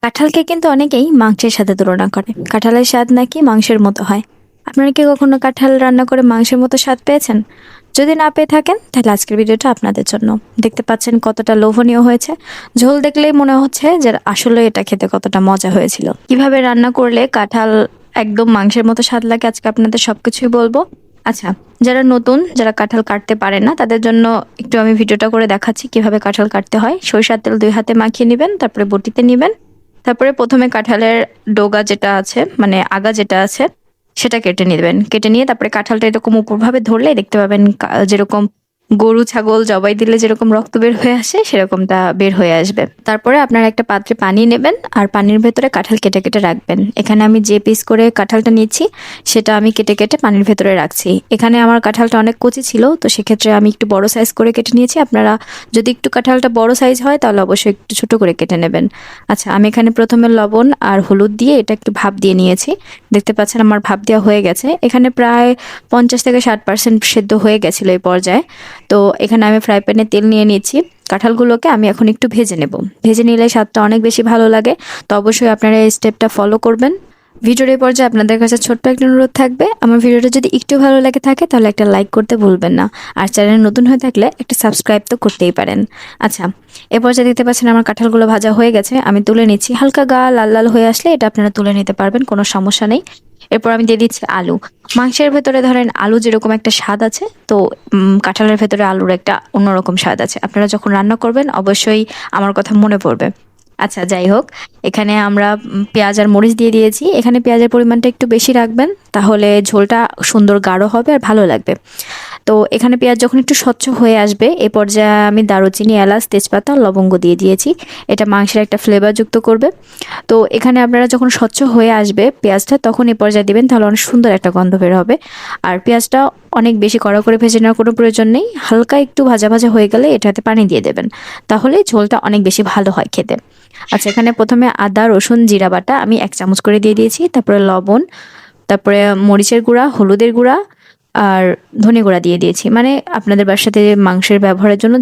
কাঁঠালকে কিন্তু অনেকেই মাংসের সাথে তুলনা করে। কাঁঠালের স্বাদ নাকি মাংসের মতো হয়। আপনারা কি কখনো কাঁঠাল রান্না করে মাংসের মতো স্বাদ পেয়েছেন? যদি না পেয়ে থাকেন তাহলে আজকের ভিডিওটা আপনাদের জন্য। দেখতে পাচ্ছেন কতটা লোভনীয় হয়েছে। ঝোল দেখলেই মনে হচ্ছে যে আসলে এটা খেতে কতটা মজা হয়েছিল। কিভাবে রান্না করলে কাঁঠাল একদম মাংসের মতো স্বাদ লাগে আজকে আপনাদের সবকিছুই বলবো। আচ্ছা, যারা নতুন, যারা কাঁঠাল কাটতে পারে না তাদের জন্য একটু আমি ভিডিওটা করে দেখাচ্ছি কিভাবে কাঁঠাল কাটতে হয়। সরিষার তেল 2 হাতে মাখিয়ে নিবেন, তারপরে বটিতে নিবেন। তারপরে ১ম এ কাঁঠালের ডগা যেটা আছে, মানে আগা যেটা আছে, সেটা কেটে নিবেন। কেটে নিয়ে তারপরে কাঁঠালটা এরকম উপরভাবে ধরলেই দেখতে পাবেন যেরকম গরু, ছাগল জবাই দিলে যেরকম রক্ত বের হয়ে আসে সেরকমটা বের হয়ে আসবে। তারপরে আপনারা একটা পাত্রে পানি নেবেন আর পানির ভেতরে কাঁঠাল কেটে, কেটে রাখবেন। এখানে আমি যে পিস করে কাঁঠালটা নিচ্ছি সেটা আমি কেটে, কেটে পানির ভেতরে রাখছি। এখানে আমার কাঁঠালটা অনেক কচি ছিল, তো সেক্ষেত্রে আমি একটু বড় সাইজ করে কেটে নিয়েছি। আপনারা যদি একটু কাঁঠালটা বড় সাইজ হয় তাহলে অবশ্যই একটু ছোট করে কেটে নেবেন। আচ্ছা, আমি এখানে ১ম এ লবণ আর হলুদ দিয়ে এটা একটু ভাপ দিয়ে নিয়েছি। দেখতে পাচ্ছেন আমার ভাপ দেওয়া হয়ে গেছে। এখানে প্রায় ৫০ থেকে ৬০% সেদ্ধ হয়ে গেছিল এই পর্যায়ে। তো এখানে আমি ফ্রাই প্যানে তেল নিয়ে নিচ্ছি। কাঁঠালগুলোকে আমি এখন একটু ভেজে নেব। ভেজে নিলে স্বাদটা অনেক বেশি ভালো লাগে। তো অবশ্যই আপনারা এই স্টেপটা ফলো করবেন। ভিডিওর এই পর্যায়ে আপনাদের কাছে ছোট্ট একটা অনুরোধ থাকবে, আমার ভিডিওটা যদি একটু ভালো লাগে থাকে তাহলে একটা লাইক করতে ভুলবেন না। আর চ্যানেল নতুন হয়ে থাকলে একটা সাবস্ক্রাইব তো করতেই পারেন। আচ্ছা, এ পর্যায়ে দেখতে পাচ্ছেন আমার কাঁঠালগুলো ভাজা হয়ে গেছে। আমি তুলে নিচ্ছি। হালকা গা লাল লাল হয়ে আসলে এটা আপনারা তুলে নিতে পারবেন, কোনো সমস্যা নেই। এরপর আমি দিয়ে দিচ্ছি আলু। মাংসের ভেতরে ধরেন আলু যেরকম একটা স্বাদ আছে, তো কাঁঠালের ভেতরে আলুর একটা অন্যরকম স্বাদ আছে। আপনারা যখন রান্না করবেন অবশ্যই আমার কথা মনে পড়বে। আচ্ছা, যাই হোক, এখানে আমরা পেঁয়াজ আর মরিচ দিয়ে দিয়েছি। এখানে পেঁয়াজের পরিমাণটা একটু বেশি রাখবেন, তাহলে ঝোলটা সুন্দর গাঢ় হবে আর ভালো লাগবে। তো এখানে পেঁয়াজ যখন একটু স্বচ্ছ হয়ে আসবে এ পর্যায়ে আমি দারুচিনি, এলাচ, তেজপাতা, লবঙ্গ দিয়ে দিয়েছি। এটা মাংসের একটা ফ্লেভার যুক্ত করবে। তো এখানে আপনারা যখন স্বচ্ছ হয়ে আসবে পেঁয়াজটা তখন এ পর্যায়ে দিবেন, তাহলে অনেক সুন্দর একটা গন্ধ বের হবে। আর পেঁয়াজটা অনেক বেশি কড়া করে ভেজে নেওয়ার কোনো প্রয়োজন নেই। হালকা একটু ভাজা ভাজা হয়ে গেলে এটাতে পানি দিয়ে দেবেন, তাহলে ঝোলটা অনেক বেশি ভালো হয় খেতে। আচ্ছা, এখানে ১ম এ আদা, রসুন, জিরা বাটা আমি ১ চামচ করে দিয়ে দিয়েছি। তারপরে লবণ, তারপরে মরিচের গুঁড়া, হলুদের গুঁড়া আর ধনে গুঁড়া দিয়ে দিয়েছি। মানে আপনাদের বাসাতে মাংসের ব্যবহারের জন্য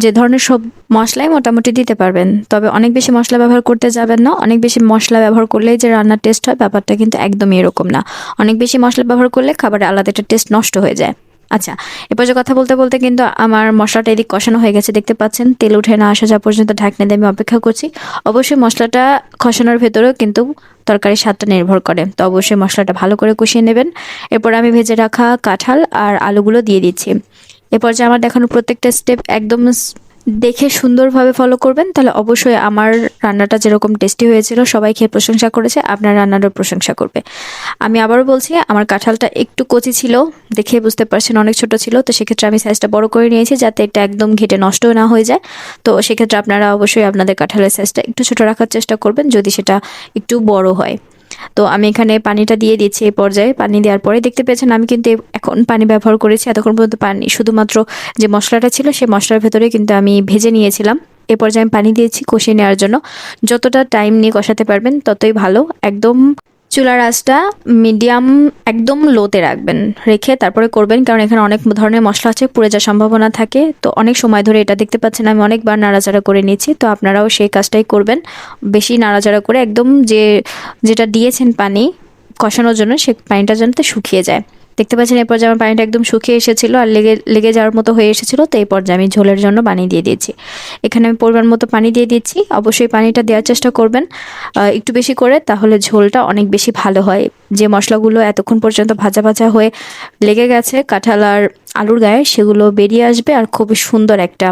যে ধরনের সব মশলাই মোটামুটি দিতে পারবেন। তবে অনেক বেশি মশলা ব্যবহার করতে যাবেন না। অনেক বেশি মশলা ব্যবহার করলেই যে রান্নার টেস্ট হয় ব্যাপারটা কিন্তু একদমই এরকম না। অনেক বেশি মশলা ব্যবহার করলে খাবারের আলাদা একটা টেস্ট নষ্ট হয়ে যায়। আচ্ছা, এরপর যে কথা বলতে বলতে কিন্তু আমার মশলাটা এদিক কষানো হয়ে গেছে। দেখতে পাচ্ছেন তেল উঠে না আসা যা পর্যন্ত ঢাকনা দিয়ে আমি অপেক্ষা করছি। অবশ্যই মশলাটা কষানোর ভেতরেও কিন্তু তরকারির স্বাদটা নির্ভর করে। তো অবশ্যই মশলাটা ভালো করে কষিয়ে নেবেন। এরপর আমি ভেজে রাখা কাঁঠাল আর আলুগুলো দিয়ে দিচ্ছি। এরপর যে আমার দেখানো প্রত্যেকটা স্টেপ একদম দেখে সুন্দরভাবে ফলো করবেন, তাহলে অবশ্যই আমার রান্নাটা যেরকম টেস্টি হয়েছিল সবাই খেয়ে প্রশংসা করেছে, আপনার রান্নারও প্রশংসা করবে। আমি আবারও বলছি, আমার কাঁঠালটা একটু কচি ছিল, দেখে বুঝতে পারছেন অনেক ছোট ছিল। তো সেক্ষেত্রে আমি সাইজটা বড় করে নিয়েছি যাতে এটা একদম ঘেটে নষ্ট না হয়ে যায়। তো সেক্ষেত্রে আপনারা অবশ্যই আপনাদের কাঁঠালের সাইজটা একটু ছোট রাখার চেষ্টা করবেন যদি সেটা একটু বড় হয়। তো আমি এখানে পানিটা দিয়ে দিচ্ছি। এই পর্যায়ে পানি দেওয়ার পরে দেখতে পেয়েছেন আমি কিন্তু এখন পানি ব্যবহার করেছি। এতক্ষণ পর্যন্ত পানি শুধুমাত্র যে মশলাটা ছিল সেই মশলার ভেতরে কিন্তু আমি ভেজে নিয়েছিলাম। এ পর্যায়ে আমি পানি দিয়েছি কষিয়ে নেওয়ার জন্য। যতটা টাইম নিয়ে কষাতে পারবেন ততই ভালো। একদম চুলার আঁচটা মিডিয়াম, একদম লোতে রাখবেন, রেখে তারপরে করবেন, কারণ এখানে অনেক ধরনের মশলা আছে, পুড়ে যাওয়ার সম্ভাবনা থাকে। তো অনেক সময় ধরে এটা দেখতে পাচ্ছেন আমি অনেকবার নাড়াচাড়া করে নিচ্ছি। তো আপনারাও সেই কাজটাই করবেন, বেশি নাড়াচাড়া করে একদম যেটা দিয়েছেন পানি কষানোর জন্য সে পানিটা যেন শুকিয়ে যায়। দেখতে পাচ্ছেন এই পর্যায়ে আমার পানিটা একদম শুকিয়ে এসেছিল আর লেগে লেগে যাওয়ার মতো হয়ে এসেছিল। তো এই পর্যায়ে আমি ঝোলের জন্য পানি দিয়ে দিয়েছি। এখানে আমি পরিমাণ মতো পানি দিয়ে দিচ্ছি। অবশ্যই পানিটা দেওয়ার চেষ্টা করবেন একটু বেশি করে, তাহলে ঝোলটা অনেক বেশি ভালো হয়। যে মশলাগুলো এতক্ষণ পর্যন্ত ভাজা ভাজা হয়ে লেগে গেছে কাঁঠাল আর আলুর গায়ে সেগুলো বেরিয়ে আসবে আর খুবই সুন্দর একটা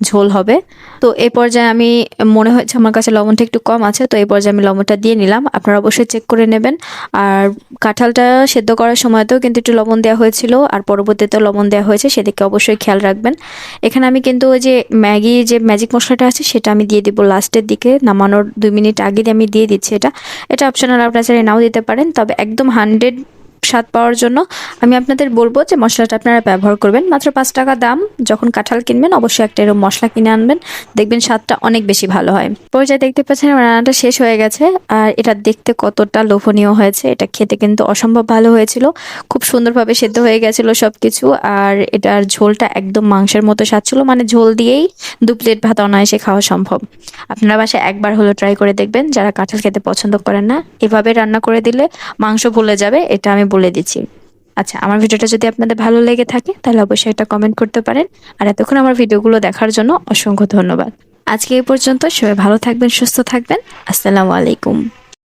ঝোল হবে। তো এই পর্যায়ে আমি মনে হয়েছে আমার কাছে লবণটা একটু কম আছে, তো এই পর্যায়ে আমি লবণটা দিয়ে নিলাম। আপনারা অবশ্যই চেক করে নেবেন। আর কাঁঠালটা সেদ্ধ করার সময়তেও কিন্তু একটু লবণ দেওয়া হয়েছিল আর পরবর্তীতেও লবণ দেওয়া হয়েছে, সেদিকে অবশ্যই খেয়াল রাখবেন। এখানে আমি কিন্তু ওই যে যে ম্যাজিক মশলাটা আছে সেটা আমি দিয়ে দিব লাস্টের দিকে, নামানোর 2 মিনিট আগে আমি দিয়ে দিচ্ছি। এটা অপশনাল, আপনারা চাইলে নাও দিতে পারেন। তবে একদম স্বাদ পাওয়ার জন্য আমি আপনাদের বলবো যে মশলাটা আপনারা ব্যবহার করবেন। মাত্র 5 টাকা দাম। যখন কাঁঠাল কিনবেন অবশ্যই একটা এরকম মশলা কিনে আনবেন, দেখবেন স্বাদটা অনেক বেশি ভালো হয়। পর্যায়ে দেখতে পাচ্ছেন আমার রান্নাটা শেষ হয়ে গেছে। আর এটা দেখতে কতটা লোভনীয় হয়েছে, এটা খেতে কিন্তু অসম্ভব ভালো হয়েছিল। খুব সুন্দরভাবে সেদ্ধ হয়ে গেছিল সবকিছু। আর এটার ঝোলটা একদম মাংসের মতো স্বাদ ছিল, মানে ঝোল দিয়েই 2 প্লেট ভাত অনায়াসে খাওয়া সম্ভব। আপনারা বাসায় একবার হলো ট্রাই করে দেখবেন, যারা কাঁঠাল খেতে পছন্দ করেন না। এভাবে রান্না করে দিলে মাংস ভুলে যাবে, এটা আমি বলে দিচ্ছি। আচ্ছা, আমার ভিডিওটা যদি আপনাদের ভালো লেগে থাকে তাহলে অবশ্যই একটা কমেন্ট করতে পারেন। আর এতক্ষণ আমার ভিডিওগুলো দেখার জন্য অসংখ্য ধন্যবাদ। আজকে এই পর্যন্ত। সবাই ভালো থাকবেন, সুস্থ থাকবেন। আসসালামু আলাইকুম।